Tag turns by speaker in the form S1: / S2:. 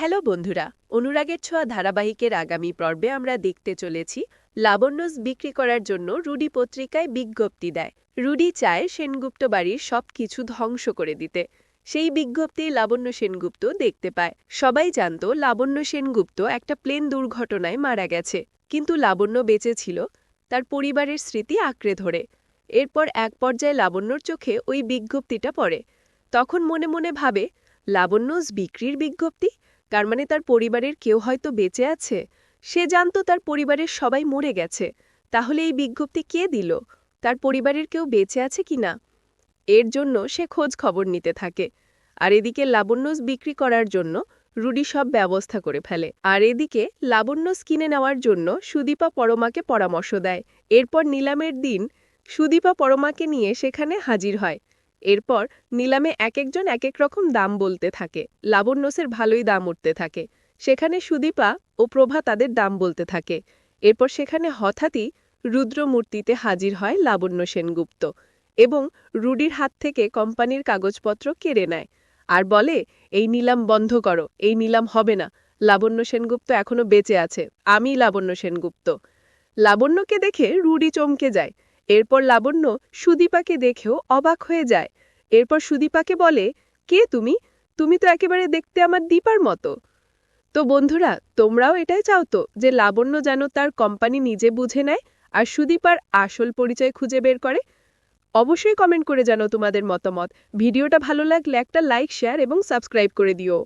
S1: Hello বন্ধুরা, অনুরাগের ছোঁয়া ধারাবাহিকের আগামী পর্বে আমরা দেখতে চলেছি লাবণ্যস বিক্রি করার জন্য রুডি পত্রিকায় বিজ্ঞপ্তি দেয়। রুডি চায় সেনগুপ্ত বাড়ির সবকিছু ধ্বংস করে দিতে। সেই বিজ্ঞপ্তি লাবণ্য সেনগুপ্ত দেখতে পায়। সবাই জানত লাবণ্য সেনগুপ্ত একটা প্লেন দুর্ঘটনায় মারা গেছে, কিন্তু লাবণ্য বেঁচে ছিল তার পরিবারের স্মৃতি আঁকড়ে ধরে। এরপর এক পর্যায়ে লাবণ্যর চোখে ওই বিজ্ঞপ্তিটা পড়ে। তখন মনে মনে ভাবে, লাবণ্যস বিক্রির বিজ্ঞপ্তি, তার মানে তার পরিবারের কেউ হয়তো বেঁচে আছে। সে জানত তার পরিবারের সবাই মরে গেছে, তাহলে এই বিজ্ঞপ্তি কে দিল? তার পরিবারের কেউ বেঁচে আছে কিনা এর জন্য সে খোঁজ খবর নিতে থাকে। আর এদিকে লাবণ্যস বিক্রি করার জন্য রুডি সব ব্যবস্থা করে ফেলে। আর এদিকে লাবণ্যস কিনে নেওয়ার জন্য সুদীপা পরমাকে পরামর্শ দেয়। এরপর নিলামের দিন সুদীপা পরমাকে নিয়ে সেখানে হাজির হয়। এরপর নিলামে এক একজন এক এক রকম দাম বলতে থাকে। লাবণ্যসের ভালোই দাম উঠতে থাকে। সেখানে সুদীপা ও প্রভা তাদের দাম বলতে থাকে। এরপর সেখানে হঠাৎই রুদ্রমূর্তিতে হাজির হয় লাবণ্য সেনগুপ্ত এবং রুডির হাত থেকে কোম্পানির কাগজপত্র কেড়ে নেয় আর বলে, এই নিলাম বন্ধ করো, এই নিলাম হবে না। লাবণ্য সেনগুপ্ত এখনো বেঁচে আছে, আমি লাবণ্য সেনগুপ্ত। লাবণ্যকে দেখে রুডি চমকে যায়। এরপর লাবণ্য সুদীপাকে দেখেও অবাক হয়ে যায়। এরপর সুদীপাকে বলে, কে তুমি? তুমি তো একেবারে দেখতে আমার দীপার মতো। তো বন্ধুরা, তোমরাও এটাই চাও তো যে লাবণ্য যেন তার কোম্পানি নিজে বুঝে নেয় আর সুদীপার আসল পরিচয় খুঁজে বের করে? অবশ্যই কমেন্ট করে জানাও তোমাদের মতামত। ভিডিওটা ভালো লাগলে একটা লাইক, শেয়ার এবং সাবস্ক্রাইব করে দিও।